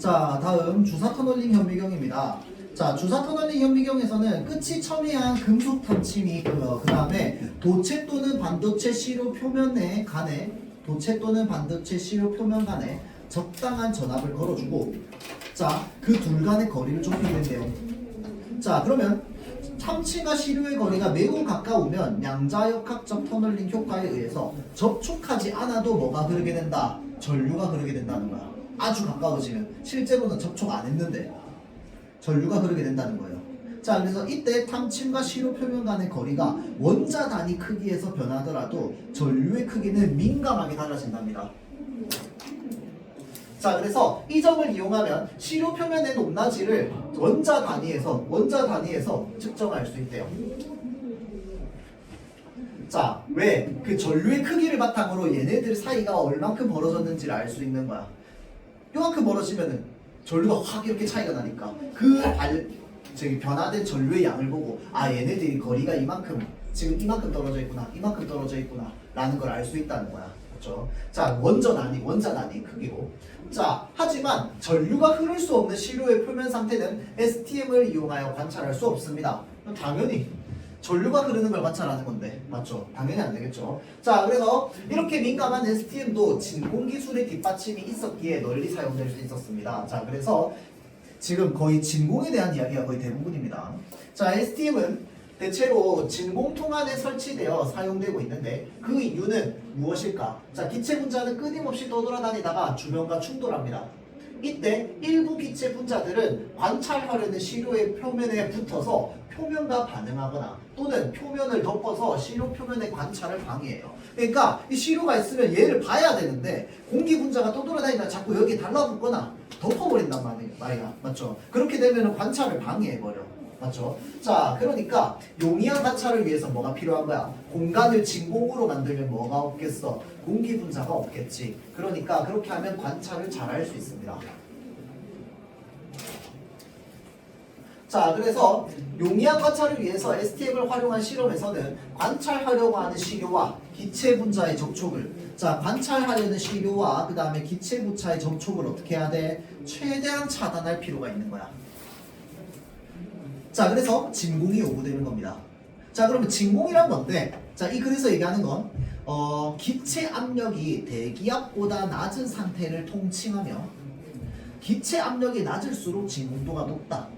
자, 다음 주사 터널링 현미경입니다. 자, 주사 터널링 현미경에서는 끝이 첨예한 금속 탐침이 있고요. 그 다음에 도체 또는 반도체 시료 표면에 간에 도체 또는 반도체 시료 표면 간에 적당한 전압을 걸어주고, 자, 그 둘 간의 거리를 좁히는데요. 자, 그러면 탐침과 시료의 거리가 매우 가까우면 양자역학적 터널링 효과에 의해서 접촉하지 않아도 뭐가 흐르게 된다? 전류가 흐르게 된다는 거야. 아주 가까워지면, 실제로는 접촉 안 했는데 전류가 흐르게 된다는 거예요. 자, 그래서 이때 탐침과 시료 표면 간의 거리가 원자 단위 크기에서 변하더라도 전류의 크기는 민감하게 달라진답니다. 자, 그래서 이 점을 이용하면 시료 표면의 높낮이를 원자 단위에서 측정할 수 있대요. 자, 왜? 그 전류의 크기를 바탕으로 얘네들 사이가 얼만큼 벌어졌는지를 알 수 있는 거야. 요만큼 벌어지면은 전류가 확 이렇게 차이가 나니까 변화된 전류의 양을 보고, 아, 얘네들이 거리가 이만큼, 지금 이만큼 떨어져 있구나, 이만큼 떨어져 있구나 라는 걸 알 수 있다는 거야. 그렇죠? 자, 원자 단위 크기로. 자, 하지만 전류가 흐를 수 없는 시료의 표면 상태는 STM을 이용하여 관찰할 수 없습니다. 당연히 전류가 흐르는 걸 관찰하는 건데, 맞죠? 당연히 안 되겠죠. 자, 그래서 이렇게 민감한 STM도 진공 기술의 뒷받침이 있었기에 널리 사용될 수 있었습니다. 자, 그래서 지금 거의 진공에 대한 이야기가 거의 대부분입니다. 자, STM은 대체로 진공통 안에 설치되어 사용되고 있는데, 그 이유는 무엇일까? 자, 기체 분자는 끊임없이 떠돌아다니다가 주변과 충돌합니다. 이때 일부 기체 분자들은 관찰하려는 시료의 표면에 붙어서 표면과 반응하거나 또는 표면을 덮어서 시료 표면의 관찰을 방해해요. 그러니까 이 시료가 있으면 얘를 봐야 되는데 공기 분자가 떠돌아다니다 자꾸 여기 달라붙거나 덮어버린단 말이야. 맞죠? 그렇게 되면 관찰을 방해해버려. 맞죠? 자, 그러니까 용이한 관찰을 위해서 뭐가 필요한 거야? 공간을 진공으로 만들면 뭐가 없겠어? 공기 분자가 없겠지. 그러니까 그렇게 하면 관찰을 잘 할 수 있습니다. 자, 그래서 용이한 관찰을 위해서 STM을 활용한 실험에서는 관찰하려고 하는 시료와 기체 분자의 접촉을, 자, 관찰하려는 시료와 그 다음에 기체 분자의 접촉을 어떻게 해야 돼? 최대한 차단할 필요가 있는 거야. 자, 그래서 진공이 요구되는 겁니다. 자, 그러면 진공이란 뭔데? 자, 이 글에서 얘기하는 건 기체 압력이 대기압보다 낮은 상태를 통칭하며, 기체 압력이 낮을수록 진공도가 높다.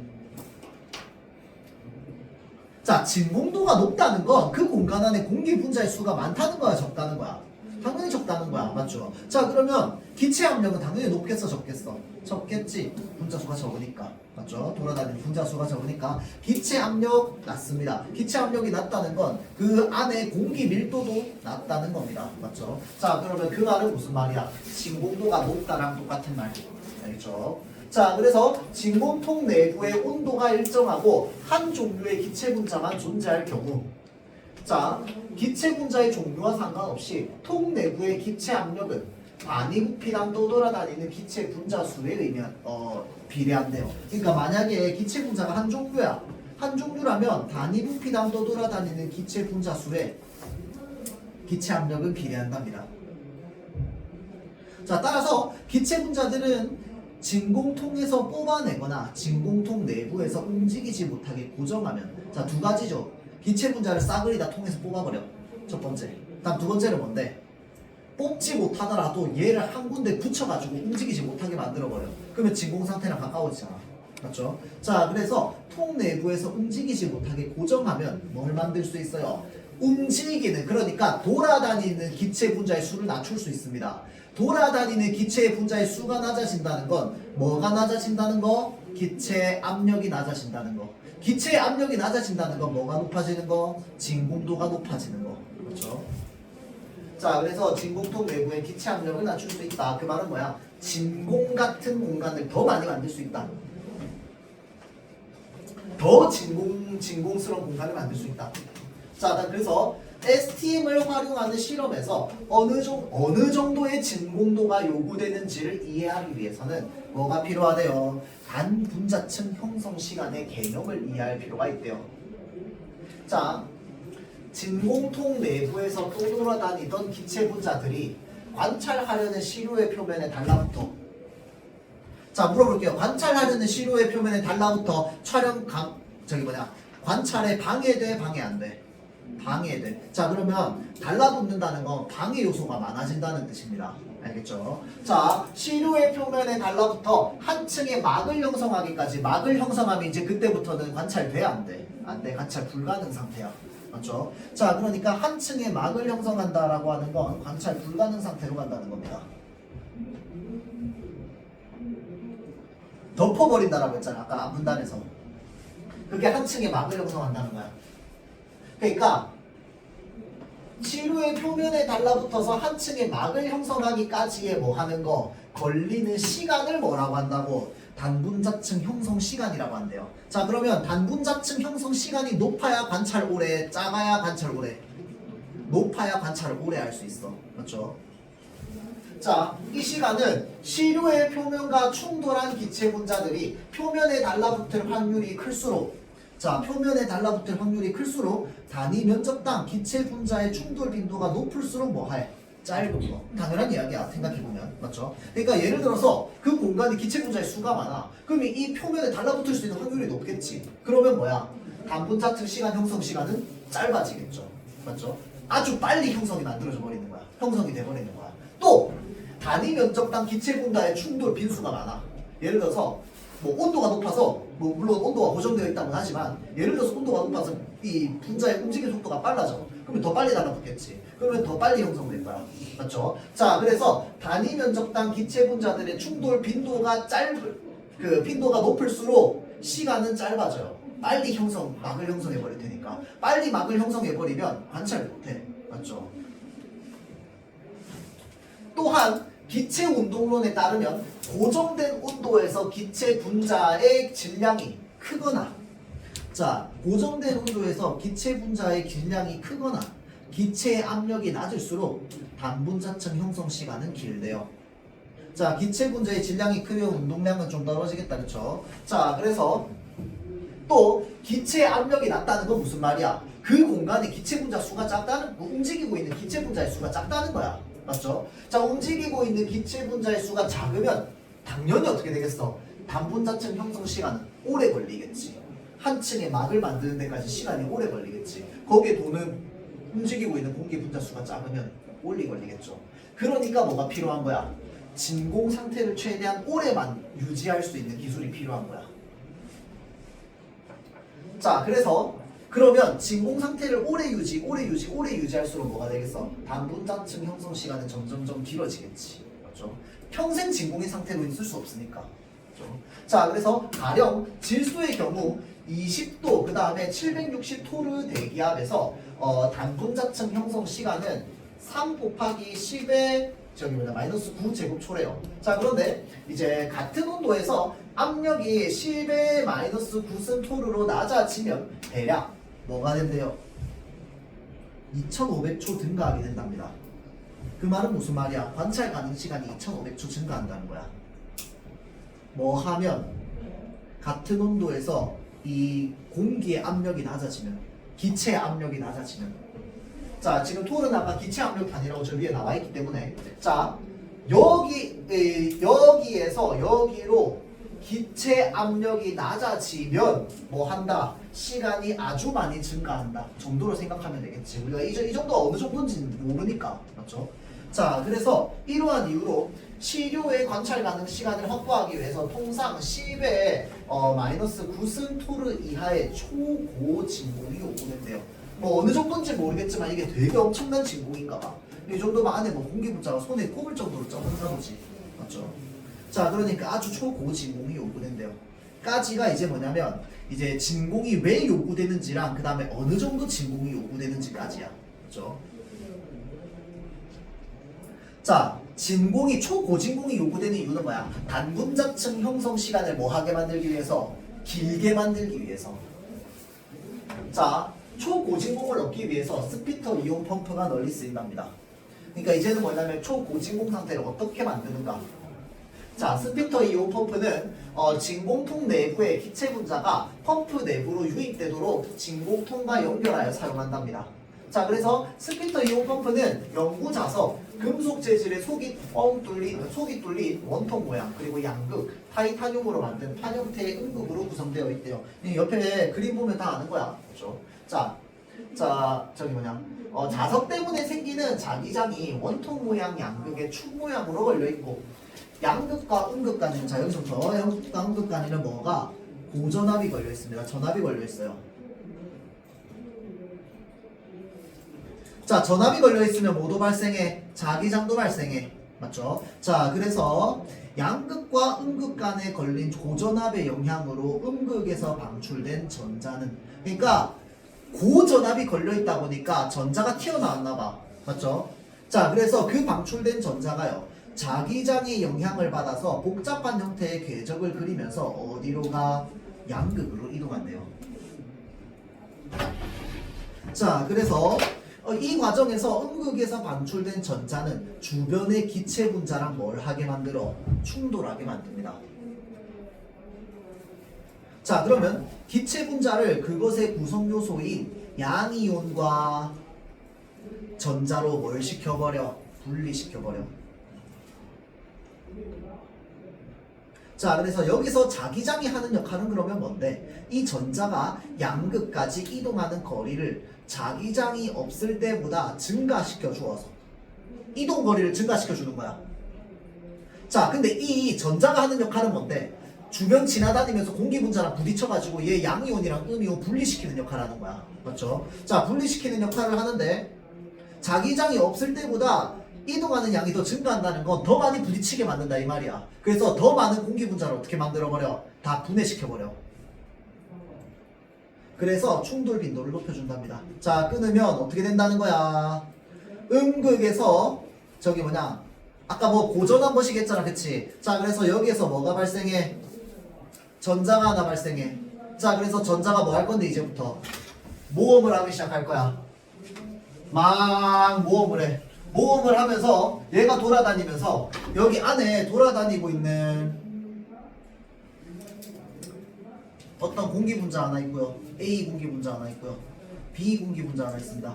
자, 진공도가 높다는 건 그 공간 안에 공기 분자의 수가 많다는 거야, 적다는 거야? 당연히 적다는 거야. 맞죠? 자, 그러면 기체 압력은 당연히 높겠어, 적겠어? 적겠지. 분자 수가 적으니까. 맞죠? 돌아다니는 분자 수가 적으니까 기체 압력 낮습니다. 기체 압력이 낮다는 건 그 안에 공기 밀도도 낮다는 겁니다. 맞죠? 자, 그러면 그 말은 무슨 말이야? 진공도가 높다랑 똑같은 말. 알겠죠? 자, 그래서 진공통 내부의 온도가 일정하고 한 종류의 기체 분자만 존재할 경우, 자, 기체 분자의 종류와 상관없이 통 내부의 기체 압력은 단위 부피당 떠돌아다니는 기체 분자 수에 의면 비례한대요. 그러니까 만약에 기체 분자가 한 종류야. 한 종류라면 단위 부피당 떠돌아다니는 기체 분자 수에 기체 압력은 비례한답니다. 자, 따라서 기체 분자들은 진공통에서 뽑아내거나 진공통 내부에서 움직이지 못하게 고정하면, 자, 두 가지죠. 기체 분자를 싸그리 다 통에서 뽑아버려. 첫 번째. 다음 두 번째는 뭔데? 뽑지 못하더라도 얘를 한 군데 붙여가지고 움직이지 못하게 만들어버려. 그러면 진공 상태랑 가까워지잖아. 맞죠? 자, 그래서 통 내부에서 움직이지 못하게 고정하면 뭘 만들 수 있어요? 움직이는, 그러니까 돌아다니는 기체 분자의 수를 낮출 수 있습니다. 돌아다니는 기체 분자의 수가 낮아진다는 건 뭐가 낮아진다는 거? 기체 압력이 낮아진다는 거. 기체 압력이 낮아진다는 건 뭐가 높아지는 거? 진공도가 높아지는 거. 그렇죠? 자, 그래서 진공통 내부의 기체 압력을 낮출 수 있다. 그 말은 뭐야? 진공 같은 공간을 더 많이 만들 수 있다. 더 진공스러운 공간을 만들 수 있다. 자, 그래서 STM을 활용하는 실험에서 어느 정도의 진공도가 요구되는지를 이해하기 위해서는 뭐가 필요하대요? 단분자층 형성 시간의 개념을 이해할 필요가 있대요. 자, 진공통 내부에서 떠돌아다니던 기체 분자들이 관찰하려는 시료의 표면에 달라붙어. 자, 자, 물어볼게요. 관찰하려는 시료의 표면에 달라붙어 관찰에 방해돼, 방해 안 돼? 방해돼. 자, 그러면 달라붙는다는 건 방해 요소가 많아진다는 뜻입니다. 알겠죠? 자, 시료의 표면에 달라붙어 한 층의 막을 형성하기까지. 막을 형성하면 이제 그때부터는 관찰돼, 안 돼? 안 돼. 관찰 불가능 상태야. 맞죠? 자, 그러니까 한 층의 막을 형성한다라고 하는 건 관찰 불가능 상태로 간다는 겁니다. 덮어버린다라고 했잖아, 아까 문단에서. 그게 한 층의 막을 형성한다는 거야. 그러니까 시료의 표면에 달라붙어서 한 층의 막을 형성하기까지의 뭐 하는 거, 걸리는 시간을 뭐라고 한다고? 단분자층 형성 시간이라고 한대요. 자, 그러면 단분자층 형성 시간이 높아야 관찰 오래, 작아야 관찰 오래? 높아야 관찰을 오래 할 수 있어. 맞죠? 자, 이 시간은 시료의 표면과 충돌한 기체 분자들이 표면에 달라붙을 확률이 클수록, 자, 표면에 달라붙을 확률이 클수록 단위 면적당 기체 분자의 충돌 빈도가 높을수록 뭐해? 짧은 거. 당연한 이야기야, 생각해보면. 맞죠? 그러니까 예를 들어서 그 공간에 기체 분자의 수가 많아. 그러면 이 표면에 달라붙을 수 있는 확률이 높겠지. 그러면 뭐야? 단분자층 시간 형성 시간은 짧아지겠죠. 맞죠? 아주 빨리 형성이 만들어져 버리는 거야. 형성이 돼버리는 거야. 또 단위 면적당 기체 분자의 충돌 빈수가 많아. 예를 들어서 뭐 온도가 높아서, 뭐 물론 온도가 고정되어 있다고는 하지만, 예를 들어서 온도가 높아서 이 분자의 움직임 속도가 빨라져. 그러면 더 빨리 달라붙겠지. 그러면 더 빨리 형성될 거야. 맞죠? 자, 그래서 단위 면적당 기체 분자들의 충돌 빈도가 빈도가 높을수록 시간은 짧아져요. 빨리 막을 형성해 버릴 테니까. 빨리 막을 형성해 버리면 관찰 못해. 맞죠? 또한 기체 운동론에 따르면 고정된 온도에서 기체 분자의 질량이 크거나, 자, 고정된 온도에서 기체 분자의 질량이 크거나 기체의 압력이 낮을수록 단분자층 형성 시간은 길대요. 자, 기체 분자의 질량이 크면 운동량은 좀 떨어지겠다, 그렇죠? 자, 그래서 또 기체 압력이 낮다는 건 무슨 말이야? 그 공간에 기체 분자 수가 작다는, 움직이고 있는 기체 분자의 수가 작다는 거야. 맞죠? 자, 움직이고 있는 기체 분자의 수가 작으면 당연히 어떻게 되겠어? 단분자층 형성 시간은 오래 걸리겠지. 한 층의 막을 만드는 데까지 시간이 오래 걸리겠지. 거기에 도는 움직이고 있는 공기 분자 수가 작으면 오래 걸리겠죠. 그러니까 뭐가 필요한 거야? 진공 상태를 최대한 오래만 유지할 수 있는 기술이 필요한 거야. 자, 그래서 그러면 진공 상태를 오래 유지할수록 뭐가 되겠어? 단분자층 형성 시간은 점점점 길어지겠지. 맞죠? 평생 진공의 상태로 있을 수 없으니까. 맞죠? 자, 그래서 가령 질소의 경우 20도 그 다음에 760토르 대기압에서 단분자층 형성 시간은 3 곱하기 10의 마이너스 9제곱초래요. 자, 그런데 이제 같은 온도에서 압력이 10의 마이너스 9승 토르로 낮아지면 대략 뭐가 된대요? 2500초 증가하게 된답니다. 그 말은 무슨 말이야? 관찰 가능 시간이 2500초 증가한다는 거야. 뭐 하면 같은 온도에서 이 공기의 압력이 낮아지면, 기체의 압력이 낮아지면, 자, 지금 토르는 아까 기체 압력판이라고 저 위에 나와 있기 때문에, 자, 여기에서 여기로 기체 압력이 낮아지면 뭐 한다? 시간이 아주 많이 증가한다 정도로 생각하면 되겠지. 우리가 이 정도가 어느 정도인지 모르니까. 맞죠? 자, 그래서 이러한 이유로 시료의 관찰 가능 시간을 확보하기 위해서 통상 10의 마이너스 9승 토르 이하의 초고 진공이 요구된대요. 뭐 어느 정도인지 모르겠지만 이게 되게 엄청난 진공인가 봐. 이 정도면 안에 뭐 공기 분자가 손에 꼽을 정도로 적은가 보지. 맞죠? 자, 그러니까 아주 초고 진공이 요구된대요. 까지가 이제 뭐냐면 이제 진공이 왜 요구되는지랑 그 다음에 어느 정도 진공이 요구되는지까지야. 그렇죠? 자, 초고진공이 요구되는 이유는 뭐야? 단분자층 형성 시간을 뭐하게 만들기 위해서? 길게 만들기 위해서. 자, 초고진공을 얻기 위해서 스피터 이온 펌프가 널리 쓰인답니다. 그러니까 이제는 뭐냐면 초고진공 상태를 어떻게 만드는가? 자, 스피터 이온 펌프는 진공통 내부의 기체 분자가 펌프 내부로 유입되도록 진공통과 연결하여 사용한답니다. 자, 그래서 스피터 이온 펌프는 연구 자석, 금속 재질의 속이 뚫린 원통 모양, 그리고 양극, 타이타늄으로 만든 판 형태의 음극으로 구성되어 있대요. 이 옆에 그림 보면 다 아는 거야. 그렇죠? 자, 저기 뭐냐. 자석 때문에 생기는 자기장이 원통 모양 양극의 축 모양으로 걸려 있고, 양극과 음극 간에는, 자, 여기서부터 양극과 음극 간에는 뭐가? 고전압이 걸려 있습니다. 전압이 걸려 있어요. 자, 전압이 걸려 있으면 뭐도 발생해? 자기장도 발생해. 맞죠? 자, 그래서 양극과 음극 간에 걸린 고전압의 영향으로 음극에서 방출된 전자는, 그러니까 고전압이 걸려 있다 보니까 전자가 튀어나왔나 봐. 맞죠? 자, 그래서 그 방출된 전자가요, 자기장의 영향을 받아서 복잡한 형태의 궤적을 그리면서 어디로 가? 양극으로 이동한대요. 자, 그래서 이 과정에서 음극에서 방출된 전자는 주변의 기체 분자랑 뭘 하게 만들어? 충돌하게 만듭니다. 자, 그러면 기체 분자를 그것의 구성 요소인 양이온과 전자로 뭘 시켜버려? 분리시켜버려. 자, 그래서 여기서 자기장이 하는 역할은 그러면 뭔데? 이 전자가 양극까지 이동하는 거리를 자기장이 없을 때보다 증가시켜 주어서 이동 거리를 증가시켜 주는 거야. 자, 근데 이 전자가 하는 역할은 뭔데? 주변 지나다니면서 공기 분자랑 부딪혀가지고 얘 양이온이랑 음이온 분리시키는 역할을 하는 거야. 맞죠? 자, 분리시키는 역할을 하는데 자기장이 없을 때보다 이동하는 양이 더 증가한다는 건 더 많이 부딪히게 만든다 이 말이야. 그래서 더 많은 공기 분자를 어떻게 만들어버려? 다 분해시켜버려. 그래서 충돌 빈도를 높여준답니다. 자, 끊으면 어떻게 된다는 거야? 음극에서 저기 뭐냐, 아까 뭐 고전 한 번씩 했잖아, 그치? 자, 그래서 여기에서 뭐가 발생해? 전자가 하나 발생해. 자, 그래서 전자가 뭐 할 건데 이제부터 모험을 하기 시작할 거야. 막 모험을 해. 모험을 하면서 얘가 돌아다니면서 여기 안에 돌아다니고 있는 어떤 공기 분자 하나 있고요. A 공기 분자 하나 있고요. B 공기 분자 하나 있습니다.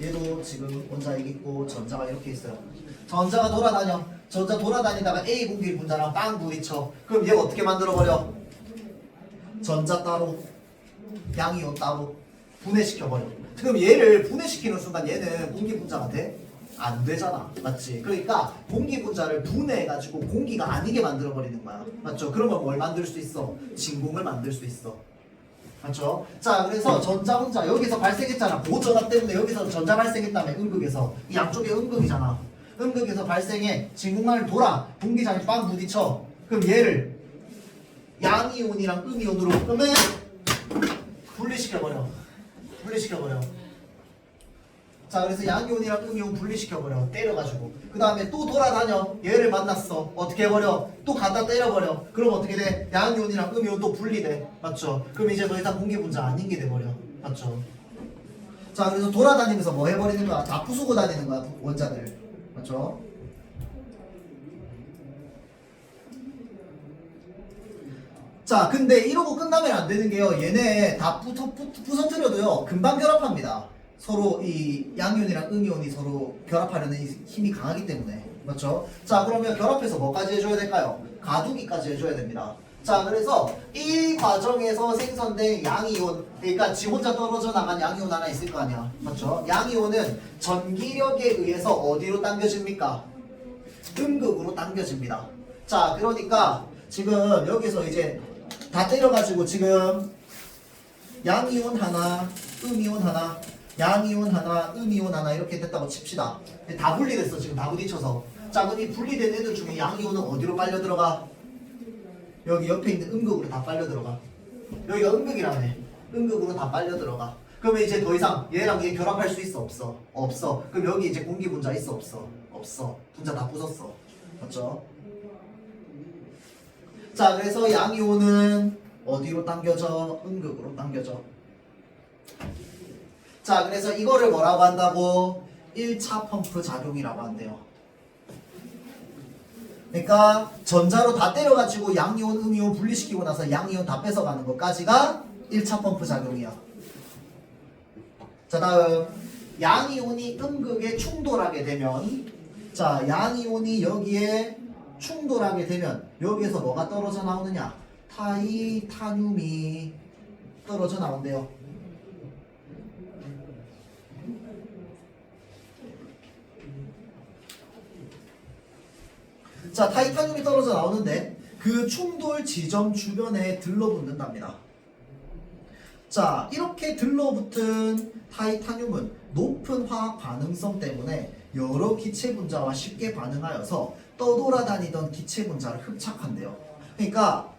얘도 지금 원자 여기 있고 전자가 이렇게 있어요. 전자가 돌아다녀. 전자 돌아다니다가 A 공기 분자랑 빵 부딪혀. 그럼 얘가 어떻게 만들어버려? 전자 따로, 양이온 따로 분해시켜버려. 그럼 얘를 분해시키는 순간 얘는 공기 분자가 돼? 안 되잖아. 맞지? 그러니까 공기 분자를 분해해가지고 공기가 아니게 만들어버리는 거야. 맞죠? 그러면 뭘 만들 수 있어? 진공을 만들 수 있어. 맞죠? 자, 그래서 전자 분자 여기서 발생했잖아. 고전압 때문에 여기서 전자 발생했다며. 음극에서 이 양쪽에 음극이잖아. 음극에서 발생해. 진공만을 돌아. 공기장에 빵 부딪혀. 그럼 얘를 양이온이랑 음이온으로 그러면 분리시켜버려. 자, 그래서 양이온이랑 음이온 분리시켜버려. 때려가지고. 그 다음에 또 돌아다녀. 얘를 만났어. 어떻게 해버려? 또 갖다 때려버려. 그럼 어떻게 돼? 양이온이랑 음이온 또 분리돼. 맞죠? 그럼 이제 더 이상 공기 분자 아닌 게 돼버려. 맞죠? 자, 그래서 돌아다니면서 뭐 해버리는 거야? 다 부수고 다니는 거야, 원자들. 맞죠? 자, 근데 이러고 끝나면 안 되는 게요. 얘네 다 부서뜨려도요, 금방 결합합니다. 서로 이 양이온이랑 음이온이 서로 결합하려는 힘이 강하기 때문에. 맞죠? 자, 그러면 결합해서 뭐까지 해줘야 될까요? 가두기까지 해줘야 됩니다. 자, 그래서 이 과정에서 생성된 양이온, 그러니까 지 혼자 떨어져 나간 양이온 하나 있을 거 아니야. 맞죠? 양이온은 전기력에 의해서 어디로 당겨집니까? 음극으로 당겨집니다. 자, 그러니까 지금 여기서 이제 다 때려가지고 지금 양이온 하나, 음이온 하나, 양이온 하나, 음이온 하나 이렇게 됐다고 칩시다. 다 분리됐어. 지금 다 부딪혀서. 자, 그럼 이 분리된 애들 중에 양이온은 어디로 빨려 들어가? 여기 옆에 있는 음극으로 다 빨려 들어가. 여기가 음극이라네. 음극으로 다 빨려 들어가. 그러면 이제 더 이상 얘랑 얘 결합할 수 있어? 없어? 없어. 그럼 여기 이제 공기 분자 있어? 없어? 없어. 분자 다 부쉈어. 맞죠? 자, 그래서 양이온은 어디로 당겨져? 음극으로 당겨져. 자, 그래서 이거를 뭐라고 한다고? 1차 펌프 작용이라고 한대요. 그러니까 전자로 다 때려가지고 양이온, 음이온 분리시키고 나서 양이온 다 뺏어가는 것까지가 1차 펌프 작용이야. 자, 다음 양이온이 음극에 충돌하게 되면 자 양이온이 여기에 충돌하게 되면 여기에서 뭐가 떨어져 나오느냐? 타이타늄이 떨어져 나온대요. 자 타이타늄이 떨어져 나오는데 그 충돌 지점 주변에 들러붙는답니다. 자 이렇게 들러붙은 타이타늄은 높은 화학 반응성 때문에 여러 기체 분자와 쉽게 반응하여서 떠돌아다니던 기체 분자를 흡착한대요. 그러니까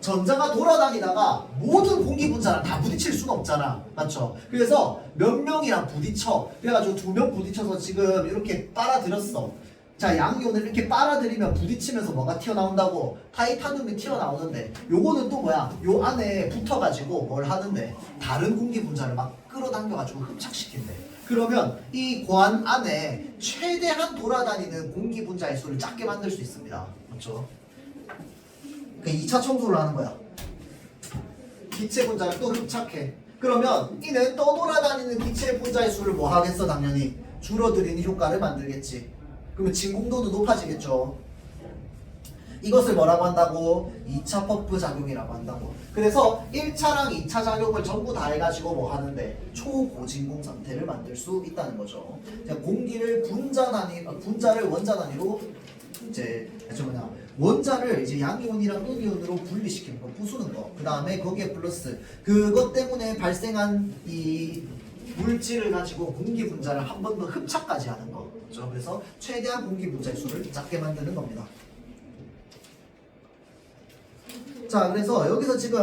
전자가 돌아다니다가 모든 공기 분자랑 다 부딪힐 수는 없잖아. 맞죠? 그래서 몇 명이랑 부딪혀. 그래가지고 2명 부딪혀서 지금 이렇게 빨아들였어. 자, 양이온을 이렇게 빨아들이면 부딪히면서 뭐가 튀어나온다고? 타이타늄이 튀어나오는데 요거는 또 뭐야? 요 안에 붙어가지고 뭘 하는데? 다른 공기 분자를 막 끌어당겨가지고 흡착시킨대. 그러면 이 관 안에 최대한 돌아다니는 공기 분자의 수를 작게 만들 수 있습니다. 맞죠? 그 2차 청소를 하는 거야. 기체 분자를 또 흡착해. 그러면 이는 떠돌아다니는 기체 분자의 수를 뭐 하겠어? 당연히 줄어들이는 효과를 만들겠지. 그러면 진공도도 높아지겠죠. 이것을 뭐라고 한다고? 2차 퍼프 작용이라고 한다고. 그래서 1차랑 2차 작용을 전부 다 해가지고 뭐 하는데 초고진공 상태를 만들 수 있다는 거죠. 공기를 분자를 원자 단위로 이제 원자를 이제 양이온이랑 음이온으로 분리시키는 거, 부수는 거. 그 다음에 거기에 플러스 그것 때문에 발생한 이 물질을 가지고 공기 분자를 한 번 더 흡착까지 하는 거. 그렇죠? 그래서 최대한 공기 분자의 수를 작게 만드는 겁니다. 자, 그래서 여기서 지금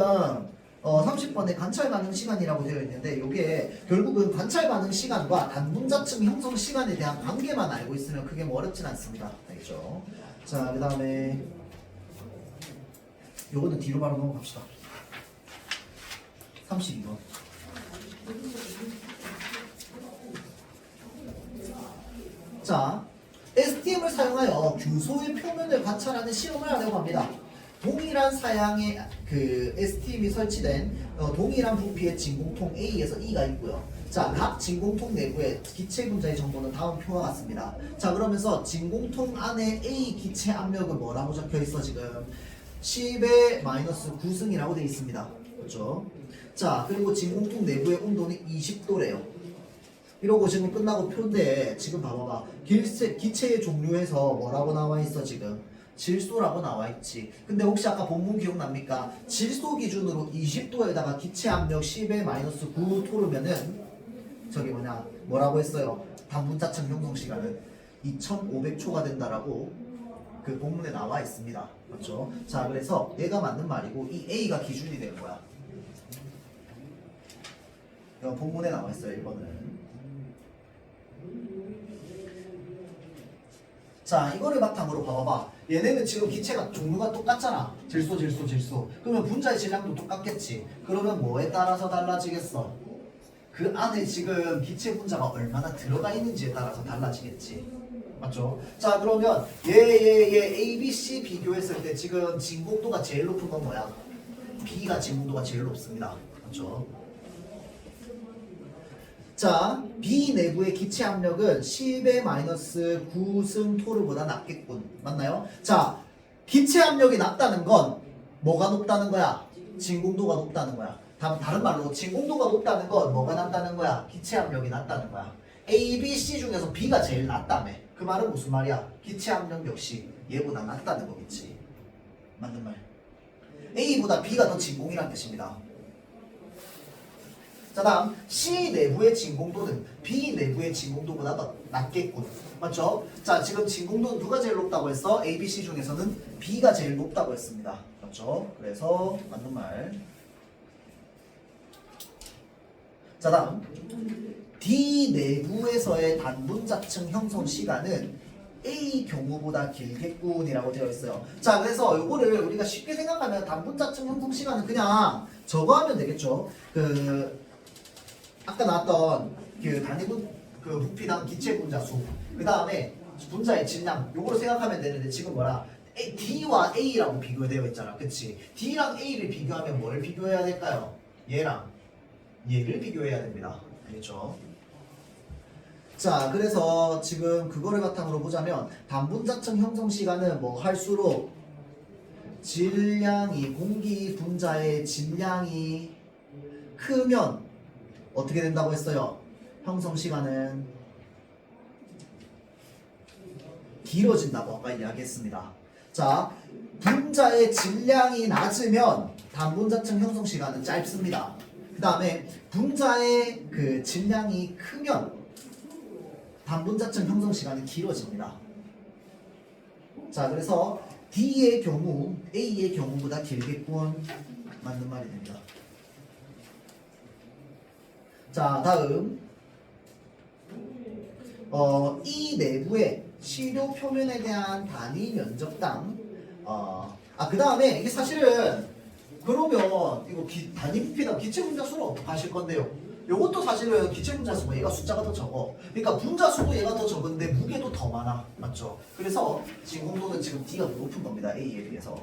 30번에 관찰 반응 시간이라고 되어 있는데 이게 결국은 관찰 반응 시간과 단분자층 형성 시간에 대한 관계만 알고 있으면 크게 뭐 어렵진 않습니다. 알겠죠? 자, 그 다음에 요거는 뒤로 바로 넘어갑시다. 32번. 자, STM을 사용하여 규소의 표면을 관찰하는 실험을 하려고 합니다. 동일한 사양의 그 STM이 설치된 동일한 부피의 진공통 A에서 E가 있고요. 자, 각 진공통 내부의 기체 분자의 정보는 다음 표와 같습니다. 자, 그러면서 진공통 안에 A 기체 압력은 뭐라고 적혀 있어 지금? 10의 마이너스 9승이라고 되어 있습니다. 그렇죠? 자, 그리고 진공통 내부의 온도는 20도래요. 이러고 지금 끝나고 표인데 지금 봐봐봐. 기체의 종류에서 뭐라고 나와 있어 지금? 질소라고 나와 있지. 근데 혹시 아까 본문 기억납니까? 질소 기준으로 20도에다가 기체 압력 10의 마이너스 9토르면은 저기 뭐라고 했어요? 단분자층 형성 시간은 2500초가 된다라고 그 본문에 나와 있습니다. 맞죠? 자, 그래서 얘가 맞는 말이고 이 A가 기준이 되는 거야. 이거 본문에 나와 있어요. 1번은. 자, 이거를 바탕으로 봐봐봐. 얘네는 지금 기체가 종류가 똑같잖아. 질소. 그러면 분자의 질량도 똑같겠지. 그러면 뭐에 따라서 달라지겠어? 그 안에 지금 기체 분자가 얼마나 들어가 있는지에 따라서 달라지겠지. 맞죠? 자, 그러면 얘 A, B, C 비교했을 때 지금 진공도가 제일 높은 건 뭐야? B가 진공도가 제일 높습니다. 맞죠? 자, B 내부의 기체 압력은 10의 마이너스 9승 토르보다 낮겠군. 맞나요? 자, 기체 압력이 낮다는 건 뭐가 높다는 거야? 진공도가 높다는 거야. 다른 말로 진공도가 높다는 건 뭐가 낮다는 거야? 기체 압력이 낮다는 거야. A, B, C 중에서 B가 제일 낮다며. 그 말은 무슨 말이야? 기체 압력 역시 얘보다 낮다는 거겠지. 맞는 말. A보다 B가 더 진공이란 뜻입니다. 자, 다음 C 내부의 진공도는 B 내부의 진공도보다 더 낮겠군. 맞죠? 자, 지금 진공도는 누가 제일 높다고 했어? A, B, C 중에서는 B가 제일 높다고 했습니다. 맞죠? 그래서 맞는 말. 자, 다음 D 내부에서의 단분자층 형성 시간은 A 경우보다 길겠군이라고 되어 있어요. 자, 그래서 이거를 우리가 쉽게 생각하면 단분자층 형성 시간은 그냥 저거 하면 되겠죠. 아까 나왔던 그 단위분 그 부피당 기체 분자 수, 그 다음에 분자의 질량, 요거로 생각하면 되는데 지금 뭐라? D와 A라고 비교되어 있잖아. 그치? D랑 A를 비교하면 뭘 비교해야 될까요? 얘랑 얘를 비교해야 됩니다. 그렇죠? 자, 그래서 지금 그거를 바탕으로 보자면 단분자층 형성 시간은 뭐 할수록 질량이 공기 분자의 질량이 크면 어떻게 된다고 했어요? 형성 시간은 길어진다고 아까 이야기했습니다. 자, 분자의 질량이 낮으면 단분자층 형성 시간은 짧습니다. 그 다음에 분자의 그 질량이 크면 단분자층 형성 시간이 길어집니다. 자, 그래서 D의 경우 A의 경우보다 길겠군. 맞는 말이 됩니다. 자, 다음 이 내부의 시료 표면에 대한 단위 면적당 그 다음에 이게 사실은 그러면 이거 단위 부피나 기체 분자 수는 어떻게 하실 건데요? 요것도 사실은 기체 분자 수가 얘가 숫자가 더 적어. 그러니까 분자 수도 얘가 더 적은데 무게도 더 많아. 맞죠? 그래서 지금 공도는 지금 D가 더 높은 겁니다. A에 비해서.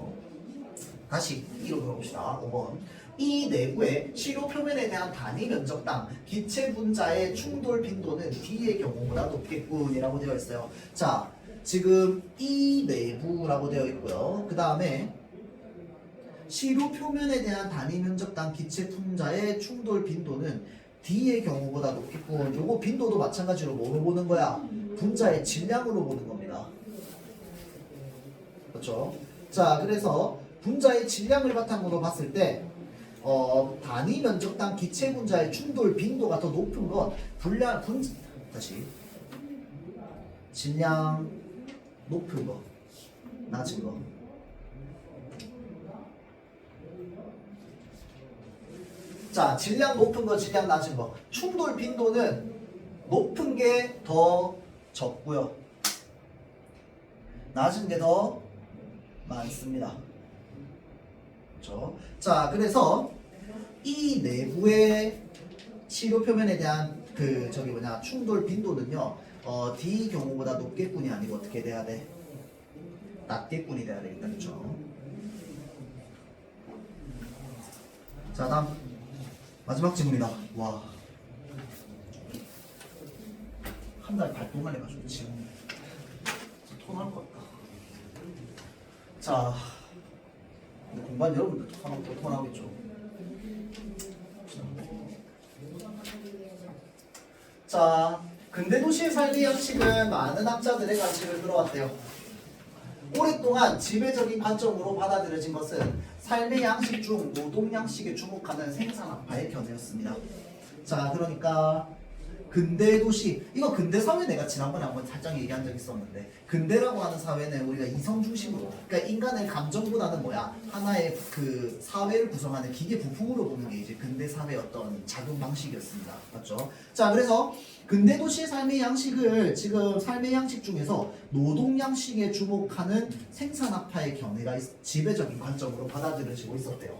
다시 E로 들어봅시다. 5번. 이 내부의 시료 표면에 대한 단위 면적당 기체 분자의 충돌 빈도는 D의 경우보다 높겠군이라고 되어 있어요. 자, 지금 이 내부라고 되어 있고요. 그 다음에 시료 표면에 대한 단위 면적당 기체 분자의 충돌 빈도는 D의 경우보다 높겠군. 요거 빈도도 마찬가지로 뭐로 보는 거야? 분자의 질량으로 보는 겁니다. 그렇죠? 자, 그래서 분자의 질량을 바탕으로 봤을 때 단위 면적당 기체 분자의 충돌 빈도가 더 높은 건 다시 질량 높은 거, 낮은 거. 자, 질량 높은 거, 질량 낮은 거. 충돌 빈도는 높은 게 더 적고요. 낮은 게 더 많습니다. 그렇죠? 자, 그래서 이 내부의 시료 표면에 대한 충돌 빈도는요. D 경우보다 높겠군이 아니고 어떻게 돼야 돼? 낮겠군이 돼야 되겠다. 그렇죠? 자, 다음 마지막 질문이다. 와, 한 달 반 동안 해가지고 지금 토날 것 같다. 자, 공부한 여러분들 토나오겠죠. 자, 근대 도시의 삶의 양식은 많은 학자들의 관심을 끌어왔대요. 오랫동안 지배적인 관점으로 받아들여진 것은 삶의 양식 중 노동 양식에 주목하는 생산학파의 견해였습니다. 자, 그러니까 근대 도시, 이거 근대 사회 내가 지난번에 한번 살짝 얘기한 적이 있었는데, 근대라고 하는 사회는 우리가 이성 중심으로, 그러니까 인간의 감정보다는 하나의 그 사회를 구성하는 기계 부품으로 보는 게 이제 근대 사회의 어떤 작용 방식이었습니다. 맞죠? 자, 그래서 근대 도시의 삶의 양식을 지금 삶의 양식 중에서 노동 양식에 주목하는 생산학파의 견해가 지배적인 관점으로 받아들여지고 있었대요.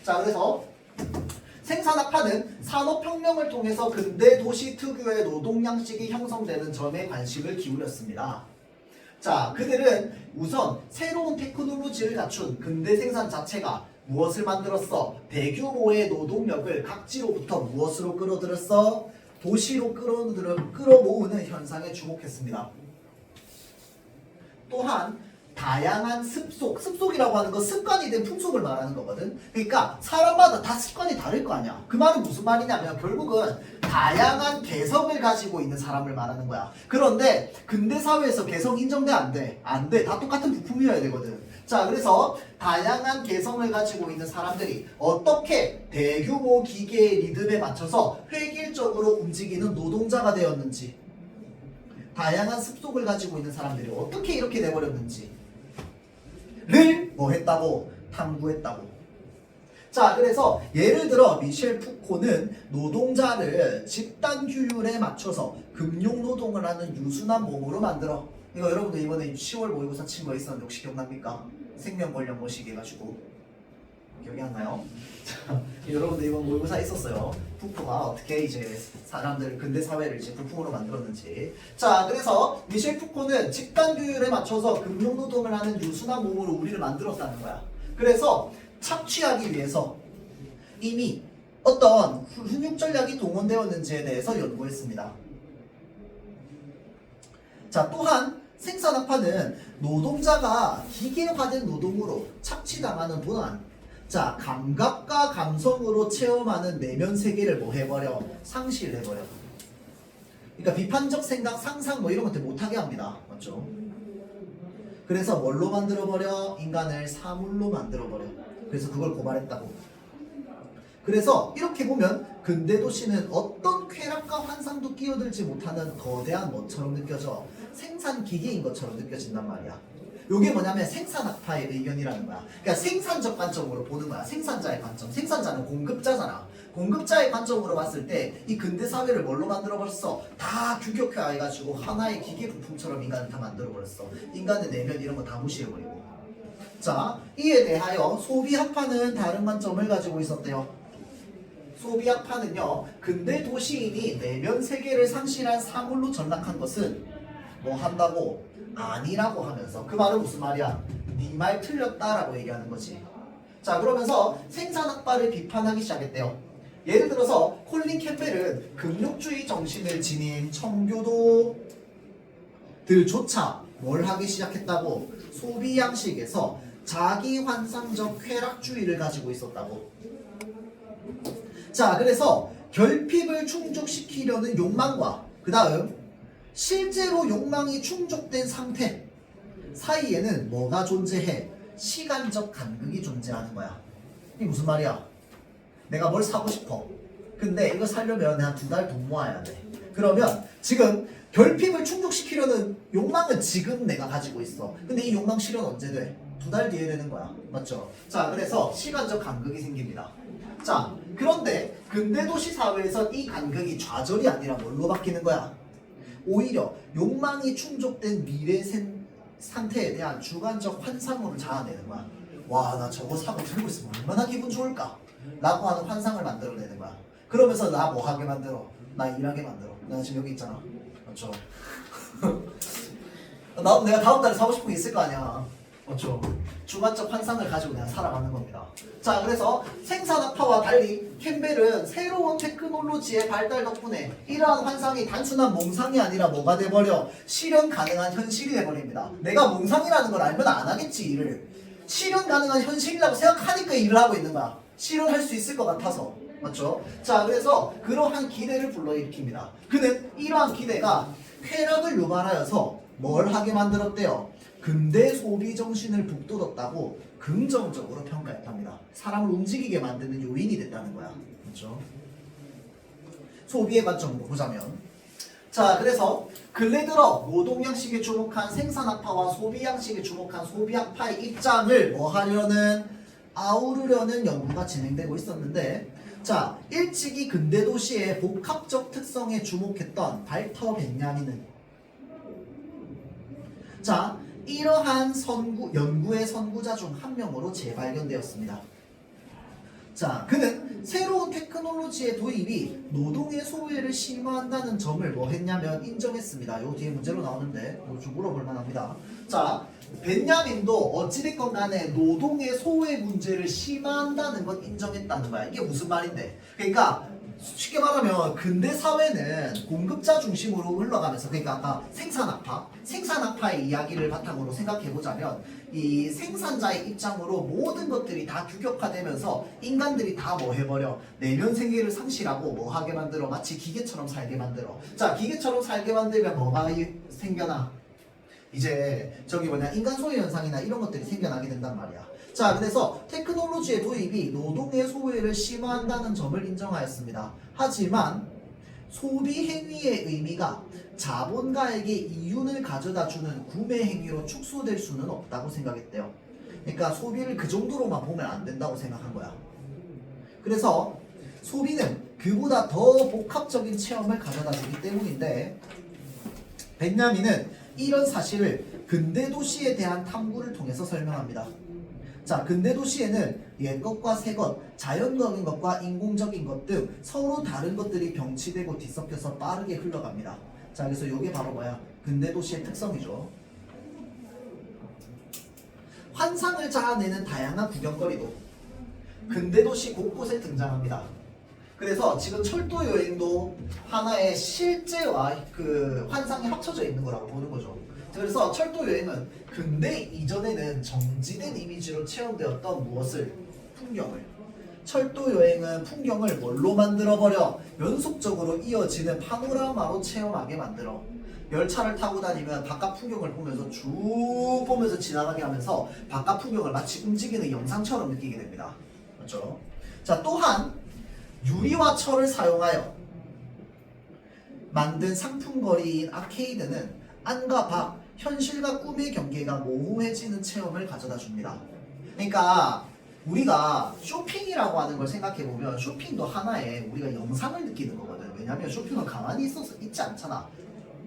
자, 그래서 생산학파는 산업혁명을 통해서 근대 도시 특유의 노동 양식이 형성되는 점에 관심을 기울였습니다. 자, 그들은 우선 새로운 테크놀로지를 갖춘 근대 생산 자체가 무엇을 만들었어? 대규모의 노동력을 각지로부터 무엇으로 끌어들였어? 도시로 끌어모으는 현상에 주목했습니다. 또한 다양한 습속이라고 하는 거 습관이 된 풍속을 말하는 거거든. 그러니까 사람마다 다 습관이 다를 거 아니야. 그 말은 무슨 말이냐면 결국은 다양한 개성을 가지고 있는 사람을 말하는 거야. 그런데 근대 사회에서 개성 인정돼? 안 돼? 안 돼. 다 똑같은 부품이어야 되거든. 자, 그래서 다양한 개성을 가지고 있는 사람들이 어떻게 대규모 기계의 리듬에 맞춰서 획일적으로 움직이는 노동자가 되었는지, 다양한 습속을 가지고 있는 사람들이 어떻게 이렇게 돼버렸는지 를 뭐 했다고? 탐구했다고. 자, 그래서 예를 들어 미셸 푸코는 노동자를 집단 규율에 맞춰서 금융 노동을 하는 유순한 몸으로 만들어. 이거 여러분들 이번에 10월 모의고사 친 거 있었는데 혹시 기억납니까? 생명 권력 모시기 해가지고 기억이 안 나요? 자, 여러분들 이번 모의고사 있었어요. 푸코가 어떻게 이제 사람들 근대 사회를 이제 부품으로 만들었는지. 자, 그래서 미셸 푸코는 집단 규율에 맞춰서 금융 노동을 하는 유순한 몸으로 우리를 만들었다는 거야. 그래서 착취하기 위해서 이미 어떤 훈육 전략이 동원되었는지에 대해서 연구했습니다. 자, 또한 생산학파는 노동자가 기계화된 노동으로 착취당하는 동안 자, 감각과 감성으로 체험하는 내면 세계를 뭐 해버려? 상실해버려. 그러니까 비판적 생각, 상상 뭐 이런 것들 못하게 합니다. 맞죠? 그래서 뭘로 만들어버려? 인간을 사물로 만들어버려. 그래서 그걸 고발했다고. 그래서 이렇게 보면 근대 도시는 어떤 쾌락과 환상도 끼어들지 못하는 거대한 뭐처럼 느껴져? 생산 기계인 것처럼 느껴진단 말이야. 이게 뭐냐면 생산학파의 의견이라는 거야. 그러니까 생산적 관점으로 보는 거야. 생산자의 관점. 생산자는 공급자잖아. 공급자의 관점으로 봤을 때 이 근대 사회를 뭘로 만들어버렸어? 다 규격화해가지고 하나의 기계 부품처럼 인간을 다 만들어버렸어. 인간의 내면 이런 거 다 무시해버리고. 자, 이에 대하여 소비학파는 다른 관점을 가지고 있었대요. 소비학파는요, 근대 도시인이 내면 세계를 상실한 사물로 전락한 것은 뭐 한다고? 아니라고 하면서. 그 말은 무슨 말이야? 네 말 틀렸다라고 얘기하는 거지. 자, 그러면서 생산학파를 비판하기 시작했대요. 예를 들어서 콜린 캠벨은 금욕주의 정신을 지닌 청교도들조차 뭘 하기 시작했다고? 소비 양식에서 자기 환상적 쾌락주의를 가지고 있었다고. 자, 그래서 결핍을 충족시키려는 욕망과 그 다음 실제로 욕망이 충족된 상태 사이에는 뭐가 존재해? 시간적 간극이 존재하는 거야. 이게 무슨 말이야? 내가 뭘 사고 싶어. 근데 이거 사려면 한 2달 돈 모아야 돼. 그러면 지금 결핍을 충족시키려는 욕망은 지금 내가 가지고 있어. 근데 이 욕망 실현 언제 돼? 2달 뒤에 되는 거야. 맞죠? 자, 그래서 시간적 간극이 생깁니다. 자, 그런데 근대도시 사회에서 이 간극이 좌절이 아니라 뭘로 바뀌는 거야? 오히려 욕망이 충족된 미래 상태에 대한 주관적 환상으로 자아내는 거야. 와, 나 저거 사고 들고 있으면 얼마나 기분 좋을까? 라고 하는 환상을 만들어내는 거야. 그러면서 나 뭐 하게 만들어? 나 일하게 만들어. 나 지금 여기 있잖아. 맞죠? 내가 다음 달에 사고 싶은 게 있을 거 아니야. 맞죠? 주관적 환상을 가지고 그냥 살아가는 겁니다. 자, 그래서 생산학파와 달리 캠벨은 새로운 테크놀로지의 발달 덕분에 이러한 환상이 단순한 몽상이 아니라 뭐가 돼버려? 실현 가능한 현실이 돼버립니다. 내가 몽상이라는 걸 알면 안 하겠지, 일을. 실현 가능한 현실이라고 생각하니까 일을 하고 있는 거야. 실현할 수 있을 것 같아서. 맞죠? 자, 그래서 그러한 기대를 불러일으킵니다. 그는 이러한 기대가 쾌락을 유발하여서 뭘 하게 만들었대요? 근대 소비 정신을 북돋았다고 긍정적으로 평가했답니다. 사람을 움직이게 만드는 요인이 됐다는 거야. 그렇죠? 소비의 관점으로 보자면, 자, 그래서 근래 들어 노동 양식에 주목한 생산학파와 소비 양식에 주목한 소비학파의 입장을 뭐 하려는 아우르려는 연구가 진행되고 있었는데, 자, 일찍이 근대 도시의 복합적 특성에 주목했던 발터 벤야민은 자, 이러한 연구의 선구자 중 한 명으로 재발견되었습니다. 자, 그는 새로운 테크놀로지의 도입이 노동의 소외를 심화한다는 점을 뭐 했냐면 인정했습니다. 요 뒤에 문제로 나오는데 좀 물어볼 만합니다. 자, 벤야민도 어찌됐건 간에 노동의 소외 문제를 심화한다는 건 인정했다는 거야. 이게 무슨 말인데? 그러니까 쉽게 말하면 근대 사회는 공급자 중심으로 흘러가면서, 그러니까 아까 생산학파의 이야기를 바탕으로 생각해보자면 이 생산자의 입장으로 모든 것들이 다 규격화되면서 인간들이 다 뭐 해버려? 내면 세계를 상실하고 뭐 하게 만들어? 마치 기계처럼 살게 만들어. 자, 기계처럼 살게 만들면 뭐가 생겨나? 이제 인간 소외 현상이나 이런 것들이 생겨나게 된단 말이야. 자, 그래서 테크놀로지의 도입이 노동의 소외를 심화한다는 점을 인정하였습니다. 하지만 소비 행위의 의미가 자본가에게 이윤을 가져다주는 구매 행위로 축소될 수는 없다고 생각했대요. 그러니까 소비를 그 정도로만 보면 안 된다고 생각한 거야. 그래서 소비는 그보다 더 복합적인 체험을 가져다주기 때문인데, 벤야민은 이런 사실을 근대 도시에 대한 탐구를 통해서 설명합니다. 자, 근대 도시에는 옛것과 새것, 자연적인 것과 인공적인 것 등 서로 다른 것들이 병치되고 뒤섞여서 빠르게 흘러갑니다. 자, 그래서 이게 바로 뭐야? 근대 도시의 특성이죠. 환상을 자아내는 다양한 구경거리도 근대 도시 곳곳에 등장합니다. 그래서 지금 철도 여행도 하나의 실제와 그 환상이 합쳐져 있는 거라고 보는 거죠. 그래서 철도 여행은 근대 이전에는 정지된 이미지로 체험되었던 무엇을? 풍경을. 철도 여행은 풍경을 뭘로 만들어버려? 연속적으로 이어지는 파노라마로 체험하게 만들어. 열차를 타고 다니면 바깥 풍경을 보면서 쭉 보면서 지나가게 하면서 바깥 풍경을 마치 움직이는 영상처럼 느끼게 됩니다. 맞죠? 자, 또한 유리와 철을 사용하여 만든 상품거리인 아케이드는 안과 밖, 현실과 꿈의 경계가 모호해지는 체험을 가져다 줍니다. 그러니까 우리가 쇼핑이라고 하는 걸 생각해보면 쇼핑도 하나의 우리가 영상을 느끼는 거거든. 왜냐면 쇼핑은 가만히 있지 않잖아.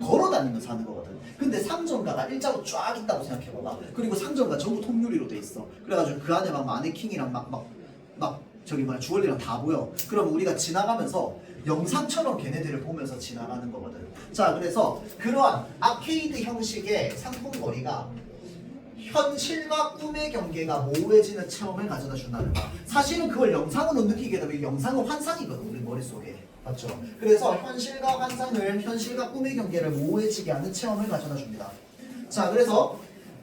걸어다니면서 하는 거거든. 근데 상점가가 일자로 쫙 있다고 생각해봐봐. 그리고 상점가 전부 통유리로 돼 있어. 그래가지고 그 안에 막 마네킹이랑 막 저기 뭐야 주얼리랑 다 보여. 그럼 우리가 지나가면서 영상처럼 걔네들을 보면서 지나가는 거거든. 자, 그래서 그러한 아케이드 형식의 상품거리가 현실과 꿈의 경계가 모호해지는 체험을 가져다 준다는 거야. 사실은 그걸 영상으로 느끼게 되면 영상은 환상이거든, 우리 머릿속에. 맞죠? 그래서 현실과 환상을, 현실과 꿈의 경계를 모호해지게 하는 체험을 가져다 줍니다. 자, 그래서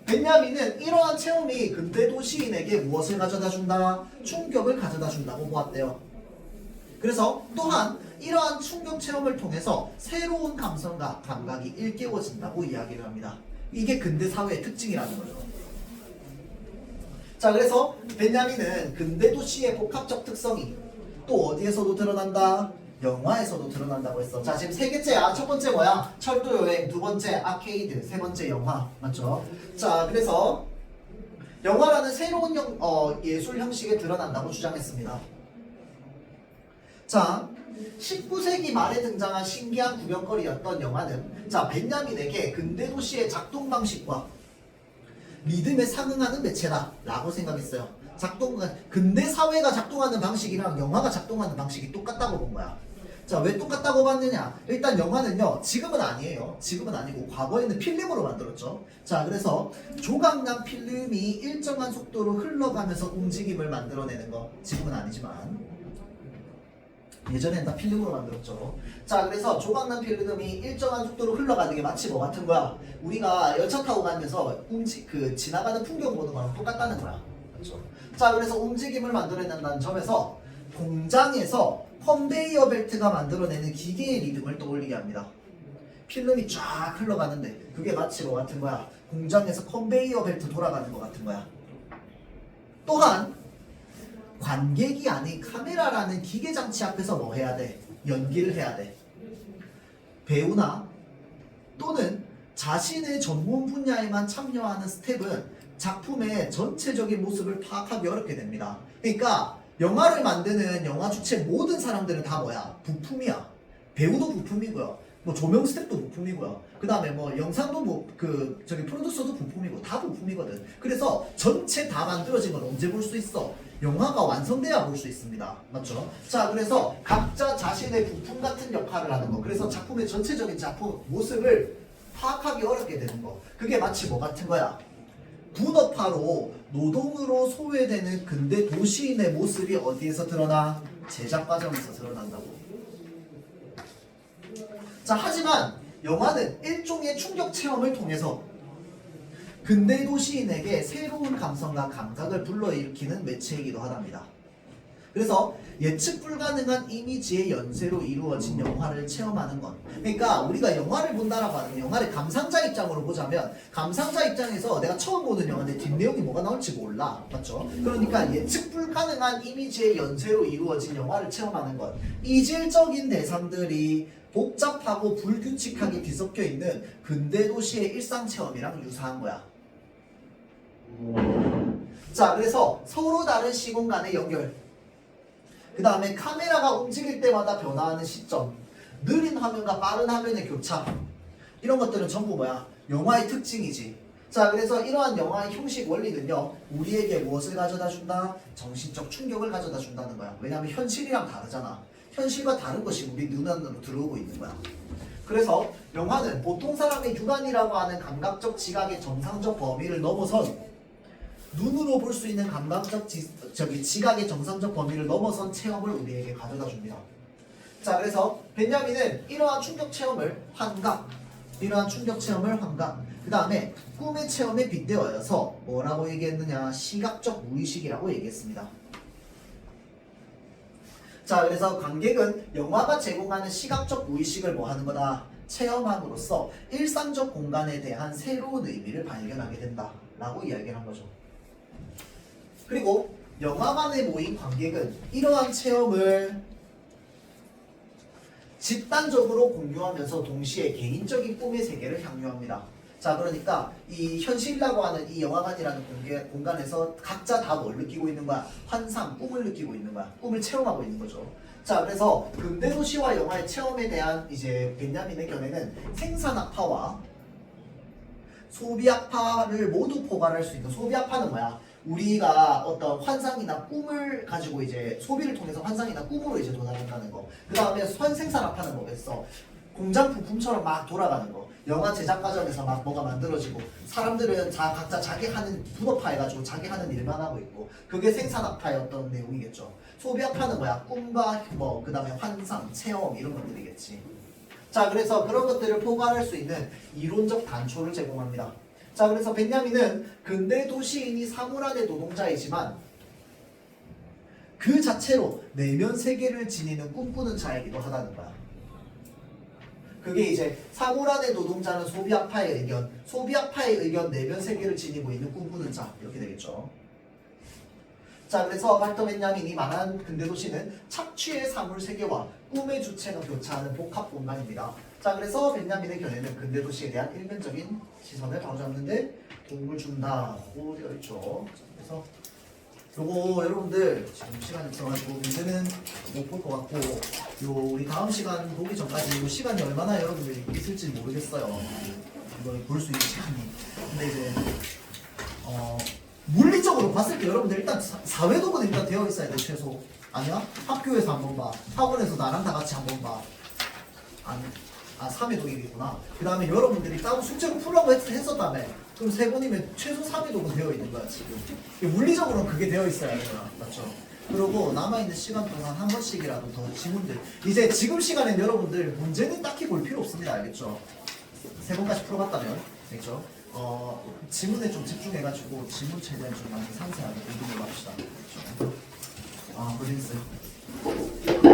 벤야민은 이러한 체험이 근대 도시인에게 무엇을 가져다 준다? 충격을 가져다 준다고 보았대요. 그래서 또한 이러한 충격 체험을 통해서 새로운 감성과 감각이 일깨워진다고 이야기를 합니다. 이게 근대 사회의 특징이라는 거죠. 자, 그래서 벤야민은 근대 도시의 복합적 특성이 또 어디에서도 드러난다? 영화에서도 드러난다고 했어. 자, 지금 세 개째야. 첫 번째 뭐야? 철도 여행. 두 번째 아케이드. 세 번째 영화. 맞죠? 자, 그래서 영화라는 새로운 예술 형식에 드러난다고 주장했습니다. 자, 19세기 말에 등장한 신기한 구경거리였던 영화는 자, 벤야민에게 근대 도시의 작동 방식과 리듬에 상응하는 매체다 라고 생각했어요. 근대 사회가 작동하는 방식이랑 영화가 작동하는 방식이 똑같다고 본 거야. 자, 왜 똑같다고 봤느냐? 일단 영화는요, 지금은 아니에요. 지금은 아니고 과거에는 필름으로 만들었죠. 자, 그래서 조각난 필름이 일정한 속도로 흘러가면서 움직임을 만들어내는 거. 지금은 아니지만 예전엔 다 필름으로 만들었죠. 자, 그래서 조각난 필름이 일정한 속도로 흘러가는 게 마치 뭐 같은 거야? 우리가 열차 타고 가면서 지나가는 풍경 보는 거랑 똑같다는 거야. 그렇죠? 자, 그래서 움직임을 만들어낸다는 점에서 공장에서 컨베이어 벨트가 만들어내는 기계의 리듬을 떠올리게 합니다. 필름이 쫙 흘러가는데 그게 마치 뭐 같은 거야? 공장에서 컨베이어 벨트 돌아가는 것 같은 거야. 또한 관객이 아닌 카메라라는 기계장치 앞에서 뭐 해야 돼? 연기를 해야 돼. 배우나 또는 자신의 전문 분야에만 참여하는 스텝은 작품의 전체적인 모습을 파악하기 어렵게 됩니다. 그러니까 영화를 만드는 영화 주체 모든 사람들은 다 뭐야? 부품이야. 배우도 부품이고요. 뭐 조명 스텝도 부품이고요. 그 다음에 뭐 영상도 뭐 프로듀서도 부품이고 다 부품이거든. 그래서 전체 다 만들어진 건 언제 볼 수 있어? 영화가 완성돼야 볼 수 있습니다. 맞죠? 자, 그래서 각자 자신의 부품 같은 역할을 하는 거. 그래서 작품의 전체적인 작품 모습을 파악하기 어렵게 되는 거. 그게 마치 뭐 같은 거야? 분업화로 노동으로 소외되는 근대 도시인의 모습이 어디에서 드러나? 제작 과정에서 드러난다고. 자, 하지만 영화는 일종의 충격 체험을 통해서 근대 도시인에게 새로운 감성과 감각을 불러일으키는 매체이기도 하답니다. 그래서 예측 불가능한 이미지의 연쇄로 이루어진 영화를 체험하는 것. 그러니까 우리가 영화를 본다라고 하는 영화를 감상자 입장으로 보자면 감상자 입장에서 내가 처음 보는 영화인데 뒷내용이 뭐가 나올지 몰라. 맞죠? 그러니까 예측 불가능한 이미지의 연쇄로 이루어진 영화를 체험하는 것. 이질적인 대상들이 복잡하고 불규칙하게 뒤섞여 있는 근대 도시의 일상 체험이랑 유사한 거야. 자, 그래서 서로 다른 시공간의 연결. 그 다음에 카메라가 움직일 때마다 변화하는 시점, 느린 화면과 빠른 화면의 교차, 이런 것들은 전부 뭐야? 영화의 특징이지. 자, 그래서 이러한 영화의 형식 원리는요, 우리에게 무엇을 가져다 준다? 정신적 충격을 가져다 준다는 거야. 왜냐하면 현실이랑 다르잖아. 현실과 다른 것이 우리 눈 안으로 들어오고 있는 거야. 그래서 영화는 보통 사람의 육안이라고 하는 감각적 지각의 정상적 범위를 넘어선 눈으로 볼 수 있는 감각적 지각의 정상적 범위를 넘어선 체험을 우리에게 가져다 줍니다. 자, 그래서 벤야민은 이러한 충격 체험을 환각, 그 다음에 꿈의 체험에 빗대어서 뭐라고 얘기했느냐? 시각적 무의식이라고 얘기했습니다. 자, 그래서 관객은 영화가 제공하는 시각적 무의식을 뭐 하는 거다? 체험함으로써 일상적 공간에 대한 새로운 의미를 발견하게 된다 라고 이야기를 한 거죠. 그리고 영화관에 모인 관객은 이러한 체험을 집단적으로 공유하면서 동시에 개인적인 꿈의 세계를 향유합니다. 자, 그러니까 이 현실이라고 하는 이 영화관이라는 공간에서 각자 다 뭘 느끼고 있는 거야? 환상, 꿈을 느끼고 있는 거야. 꿈을 체험하고 있는 거죠. 자, 그래서 근대도시와 영화의 체험에 대한 이제 벤야민의 견해는 생산학파와 소비학파를 모두 포괄할 수 있는, 소비학파는 뭐야? 우리가 어떤 환상이나 꿈을 가지고 이제 소비를 통해서 환상이나 꿈으로 이제 도달한다는 거. 그 다음에 생산학파는 뭐겠어? 공장 부품처럼 막 돌아가는 거. 영화 제작 과정에서 막 뭐가 만들어지고 사람들은 각자 자기 하는 분업화해가지고 자기 하는 일만 하고 있고, 그게 생산학파의 어떤 내용이겠죠. 소비학파는 뭐야? 꿈과 뭐 그 다음에 환상, 체험 이런 것들이겠지. 자, 그래서 그런 것들을 포괄할 수 있는 이론적 단초를 제공합니다. 자, 그래서 벤야민은 근대 도시인이 사물안의 노동자이지만 그 자체로 내면 세계를 지니는 꿈꾸는 자이기도 하다는 거야. 그게 이제 사물안의 노동자는 소비학파의 의견, 소비학파의 의견 내면 세계를 지니고 있는 꿈꾸는 자, 이렇게 되겠죠. 자, 그래서 발터 벤야민이 말한 근대 도시는 착취의 사물 세계와 꿈의 주체가 교차하는 복합 공간입니다. 자, 그래서 벤야민의 견해는 근대 도시에 대한 일면적인 시선을 바로잡는데 도움을 준다고 되어 있죠. 그래서 요거 여러분들 지금 시간이 없어가지고 문제는 못 볼 것 같고, 요 우리 다음 시간 보기 전까지 요 시간이 얼마나 여러분들이 있을지 모르겠어요. 이걸 볼 수 있는 시간이. 근데 이제 물리적으로 봤을 때 여러분들 일단 사회독은 일단 되어 있어야 돼, 최소. 아니야? 학교에서 한번 봐. 학원에서 나랑 다 같이 한번 봐. 아니, 3회독이겠구나. 그 다음에 여러분들이 따로 숙제로 풀라고 했었다며. 그럼 3번이면 최소 3회독은 되어 있는 거야, 지금. 물리적으로는 그게 되어 있어야 되잖아. 맞죠? 그리고 남아있는 시간 동안 한 번씩이라도 더 지문들. 이제 지금 시간엔 여러분들 문제는 딱히 볼 필요 없습니다. 알겠죠? 3번까지 풀어봤다면. 알겠죠? 지문에 좀 집중해가지고 지문 최대한 좀 많이 상세하게 공부해 봅시다. 그랬어요.